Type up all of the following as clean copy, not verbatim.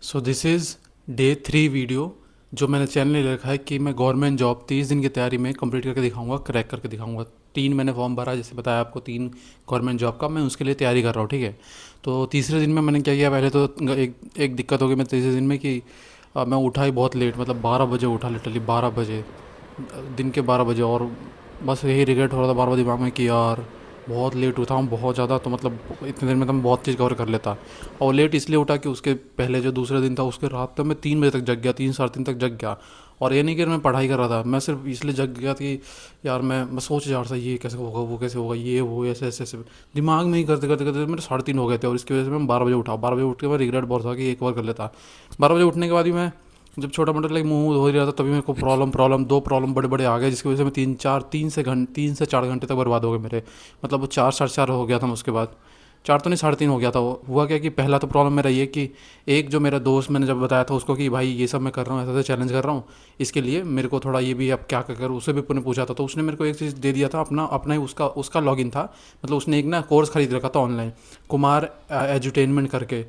So this is day 3 video जो मैंने channel में रखा है कि मैं गवर्नमेंट जॉब 30 दिन की तैयारी में कंप्लीट करके दिखाऊंगा, क्रैक करके दिखाऊंगा। 3 मैंने फॉर्म भरा, जैसे बताया आपको, 3 गवर्नमेंट जॉब का मैं उसके लिए तैयारी कर रहा हूँ, ठीक है। तो तीसरे दिन में मैंने क्या किया, पहले तो एक एक दिक्कत हो गई मैं तीसरे दिन में कि मैं उठा ही बहुत लेट, मतलब 12 बजे उठा, लिटरली 12 बजे, दिन के 12 बजे। और बस यही रिग्रेट हो रहा था बार बार दिमाग में कि यार बहुत लेट उठा हूँ, बहुत ज़्यादा, तो मतलब इतने दिन में तो मैं बहुत चीज़ कवर कर लेता। और लेट इसलिए उठा कि उसके पहले जो दूसरा दिन था उसके रात तक मैं 3 बजे तक जग गया, 3 साढ़े 3 तक जग गया। और ये नहीं कि मैं पढ़ाई कर रहा था, मैं सिर्फ इसलिए जग गया कि यार मैं सोच जा रहा था ये कैसे होगा, वो कैसे होगा, ये वो ऐसे ऐसे ऐसे दिमाग में ही करते करते करते मेरे 3:30 हो गए थे। और इसकी वजह से मैं 12 बजे उठा, 12 बजे उठ के मैं रिग्रेट बहुत था कि एक बार कर लेता। 12 बजे उठने के बाद भी मैं जब छोटा मोटा लाइक मुंह धो ही रहा था, तभी मेरे को प्रॉब्लम दो प्रॉब्लम बड़े बड़े आ गए, जिसकी वजह से मैं 3 से 4 घंटे तक बर्बाद हो गए मेरे। मतलब वो 4 साढ़े 4 हो गया था उसके बाद। 4 तो नहीं, 3:30 हो गया था वो। हुआ क्या कि पहला तो प्रॉब्लम मेरा ये कि एक जो मेरा दोस्त, मैंने जब बताया था उसको कि भाई ये सब मैं कर रहा हूँ, ऐसा ऐसा चैलेंज कर रहा हूँ, इसके लिए मेरे को थोड़ा ये भी, अब क्या क्या करूँ, उसे भी मैंने पूछा था। तो उसने मेरे को एक चीज़ दे दिया था, अपना अपना ही उसका उसका लॉगिन था। मतलब उसने एक ना कोर्स खरीद रखा था ऑनलाइन, कुमार एजुटेनमेंट करके।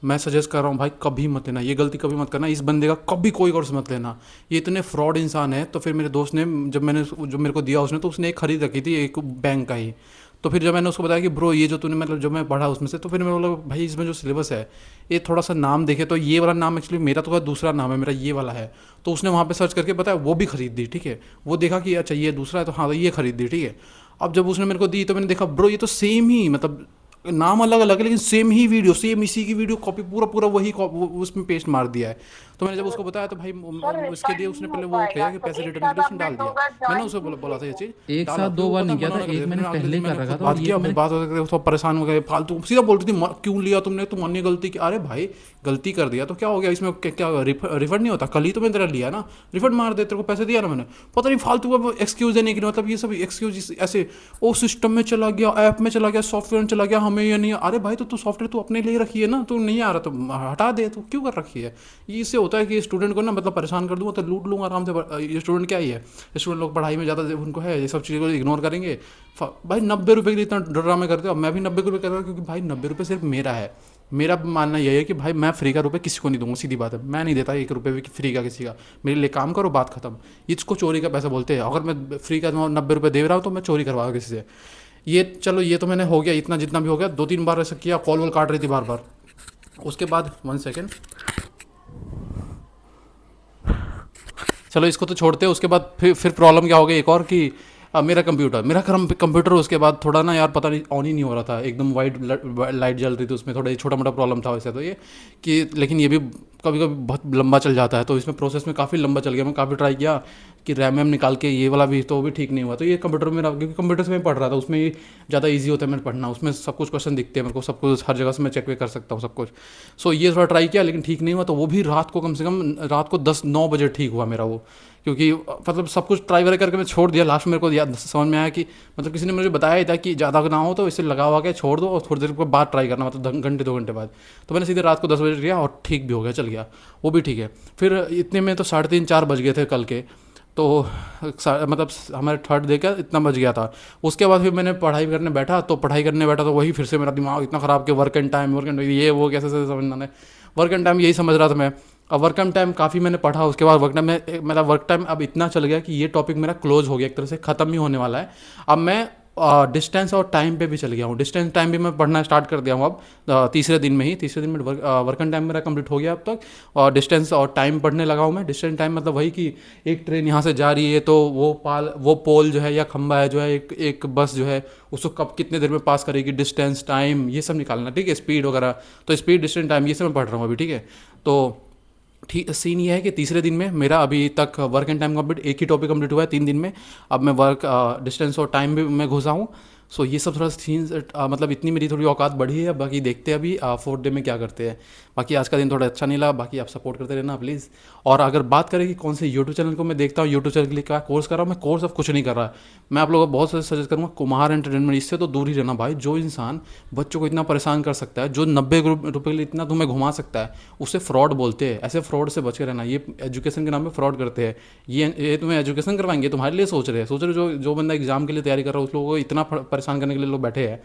मैं सजेस्ट कर रहा हूँ भाई, कभी मत लेना ये गलती, कभी मत करना इस बंदे का, कभी कोई कोर्स मत लेना, ये इतने फ्रॉड इंसान है। तो फिर मेरे दोस्त ने, जब मैंने जो मेरे को दिया उसने, तो उसने एक खरीद रखी थी, एक बैंक का ही। तो फिर जब मैंने उसको बताया कि ब्रो ये जो तूने, मतलब जो मैं पढ़ा उसमें से, तो फिर मैं बोला भाई इसमें जो सिलेबस है ये थोड़ा सा नाम देखे तो ये वाला नाम, एक्चुअली मेरा तो दूसरा नाम है, मेरा ये वाला है। तो उसने वहाँ पे सर्च करके बताया, वो भी खरीद दी, ठीक है। वो देखा कि अच्छा ये दूसरा है, तो हाँ तो ये खरीद दी, ठीक है। अब जब उसने मेरे को दी तो मैंने देखा ब्रो ये तो सेम ही, मतलब नाम अलग अलग है लेकिन सेम ही वीडियो, सेम इसी की वीडियो कॉपी, पूरा पूरा वही उसमें पेस्ट मार दिया है। तो मैंने जब उसको बताया तो भाई सर उसके लिए रिफंड उसने नहीं हो पहले वो किया पाएगा, कि तो पैसे एक रिटर्न के लिए साथ उसने डाल अपडेट दिया। होगा, मैंने ज्वाइन उसे बोला था ये कीजिए। चीज़, एक डाला। साथ फिर दो वो बार पता नहीं है किया मना था, ना कर एक दिया। फिर मैंने मैं अगले पहले दिन कर मैंने रखा खुद था और बात ये किया, फिर मैंने बात होते थोड़ा परेशान हो गए, फालतू सीधा बोलती थी क्यों लिया तुमने, तुम अन्य गलती की, अरे भाई गलती कर दिया तो क्या हो गया इसमें, क्या रिफंड नहीं होता, कल ही तो मैंने तेरा लिया ना, रिफंड मार दे, तेरे को पैसे दिया ना मैंने। पता नहीं फालतू का एक्सक्यूज देने के लिए, मतलब ये सब एक्सक्यूज ऐसे, ओ सिस्टम में चला गया, ऐप में चला गया, सॉफ्टवेयर में चला गया, हमें ये नहीं। अरे भाई तो तू सॉफ्टवेयर तू अपने लिए रखी है ना, तू नहीं आ रहा तो हटा दे, तू क्यों कर रखी है। ये इससे होता है कि स्टूडेंट को ना, मतलब परेशान कर दूंगा तो लूट लूंगा आराम से। ये स्टूडेंट क्या ही है, स्टूडेंट लोग पढ़ाई में ज़्यादा उनको है, ये सब चीज़ों को इग्नोर करेंगे। भाई 90 रुपये के लिए इतना ड्रामे करते हो, मैं भी 90 रुपये कर रहा हूँ, क्योंकि भाई 90 रुपये सिर्फ मेरा है। मेरा मानना यही है कि भाई मैं फ्री का रुपये किसी को नहीं दूंगा, सीधी बात है, मैं नहीं देता 1 रुपये भी फ्री का किसी का। मेरे लिए काम करो, बात खत्म। इसको चोरी का पैसा बोलते हैं। अगर मैं फ्री का 90 रुपये दे रहा हूँ तो मैं चोरी करवा किसी से। ये चलो, ये तो मैंने हो गया, इतना जितना भी हो गया, 2-3 बार ऐसा किया, कॉल वॉल काट रही थी बार बार। उसके बाद 1 सेकेंड, चलो इसको तो छोड़ते हैं। उसके बाद फिर प्रॉब्लम क्या हो गई एक और कि मेरा कंप्यूटर उसके बाद थोड़ा ना यार, पता नहीं ऑन ही नहीं हो रहा था, एकदम वाइट लाइट जल रही थी उसमें। थोड़ा छोटा मोटा प्रॉब्लम था वैसे तो ये, कि लेकिन ये भी कभी कभी बहुत लंबा चल जाता है, तो इसमें प्रोसेस में काफ़ी लंबा चल गया। मैं काफ़ी ट्राई किया कि रैम वैम निकाल के ये वाला भी, तो वो भी ठीक नहीं हुआ। तो ये कंप्यूटर में मेरा, क्योंकि कंप्यूटर से मैं पढ़ रहा था, उसमें ज़्यादा ईजी होता है मेरे पढ़ना, उसमें सब कुछ क्वेश्चन दिखते हैं मेरे को, सब कुछ हर जगह से मैं चेक भी कर सकता हूँ सब कुछ। सो ये थोड़ा ट्राई किया लेकिन ठीक नहीं हुआ, तो वो भी रात को, कम से कम रात को 10-9 बजे ठीक हुआ मेरा वो। क्योंकि मतलब सब कुछ ट्राई वाई करके मैं छोड़ दिया, लास्ट में मेरे को याद समझ में आया कि मतलब किसी ने मुझे बताया ही था कि ज़्यादा ना हो तो इसे लगा हुआ के छोड़ दो और थोड़ी देर के बाद ट्राई करना, मतलब घंटे 2 घंटे बाद। तो मैंने सीधे रात को 10 बजे किया और ठीक भी हो गया, चल गया, वो भी ठीक है। फिर इतने में तो 3:30-4 बज गए थे कल के। तो मतलब हमारे थर्ड डे का इतना बज गया था। उसके बाद फिर मैंने पढ़ाई करने बैठा, तो पढ़ाई करने बैठा तो वही फिर से मेरा दिमाग इतना ख़राब कि वर्क एंड टाइम ये वो कैसे कैसे समझना है। वर्क एंड टाइम यही समझ रहा था मैं। अब वर्क एंड टाइम काफ़ी मैंने पढ़ा, उसके बाद वर्क टाइम में मेरा वर्क टाइम अब इतना चल गया कि ये टॉपिक मेरा क्लोज हो गया, एक तरह से ख़त्म ही होने वाला है। अब मैं डिस्टेंस और टाइम पे भी चल गया हूँ, डिस्टेंस टाइम भी मैं पढ़ना स्टार्ट कर दिया हूँ अब। तीसरे दिन में ही, तीसरे दिन में वर्क एंड टाइम मेरा कंप्लीट हो गया अब तक। और डिस्टेंस और टाइम पढ़ने लगा हूँ मैं। डिस्टेंस टाइम मतलब वही कि एक ट्रेन यहाँ से जा रही है तो वो पोल जो है या खंबा है जो है, एक एक बस जो है, उसको कब कितने देर में पास करेगी, डिस्टेंस टाइम ये सब निकालना, ठीक है, स्पीड वगैरह। तो स्पीड, डिस्टेंस, टाइम ये सब मैं पढ़ रहा हूँ अभी, ठीक है। तो ठीक सीन ये है कि तीसरे दिन में मेरा अभी तक वर्क एंड टाइम कंप्लीट, एक ही टॉपिक कंप्लीट हुआ है 3 दिन में। अब मैं वर्क डिस्टेंस और टाइम भी मैं घुसा हूँ। सो ये सब थोड़ा सीन, मतलब इतनी मेरी थोड़ी औकात बढ़ी है। बाकी देखते हैं अभी 4th डे में क्या करते हैं। बाकी आज का दिन थोड़ा अच्छा नहीं लगा, बाकी आप सपोर्ट करते रहना प्लीज़। और अगर बात करें कि कौन से यूट्यूब चैनल को मैं देखता हूँ, यूट्यूब चैनल के लिए क्या कोर्स कर रहा हूँ मैं, कोर्स अब कुछ नहीं कर रहा। मैं आप लोगों को बहुत सजेस्ट करूँगा कुमार एंटरटेनमेंट, इससे तो दूर ही रहना भाई। जो इंसान बच्चों को इतना परेशान कर सकता है, जो 90 रुपये के लिए इतना तुम्हें घुमा सकता है, उसे फ्रॉड बोलते हैं। ऐसे फ्रॉड से बच के रहना, ये एजुकेशन के नाम पे फ्रॉड करते हैं। ये तुम्हें एजुकेशन करवाएंगे, तुम्हारे लिए सोच रहे हैं, जो जो बंदा एग्जाम के लिए तैयारी कर रहा है उस लोगों को इतना परेशान करने के लिए लोग बैठे हैं।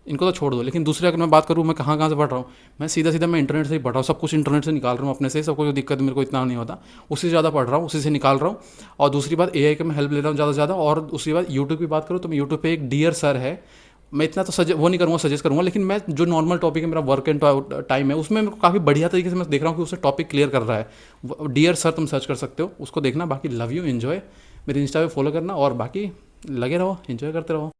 इनको तो छोड़ दो। लेकिन दूसरे अगर मैं बात करूँ, मैं कहाँ कहाँ से पढ़ रहा हूँ, मैं सीधा सीधा मैं इंटरनेट से ही पढ़ रहा हूँ, सब कुछ इंटरनेट से निकाल रहा हूँ अपने से, सब कोई दिक्कत मेरे को इतना नहीं होता, उसी से ज़्यादा पढ़ रहा हूँ, उसी से निकाल रहा हूँ। और दूसरी बात, एआई का मैं हेल्प ले रहा हूँ ज़्यादा से ज़्यादा। और दूसरी बात, यूट्यूब की बात करूँ तो मैं यूट्यूब पे एक डियर सर है, मैं इतना तो वो नहीं करूँगा, सजेस्ट करूँगा, लेकिन मैं जो नॉर्मल टॉपिक है, मेरा वर्क एंड टाइम है, उसमें मेरे को काफ़ी बढ़िया तरीके से मैं देख रहा हूँ कि उससे टॉपिक क्लियर कर रहा है। डियर सर तुम सर्च कर सकते हो, उसको देखना। बाकी लव यू, एन्जॉय, मेरे इंस्टा पे फॉलो करना, और बाकी लगे रहो, एंजॉय करते रहो।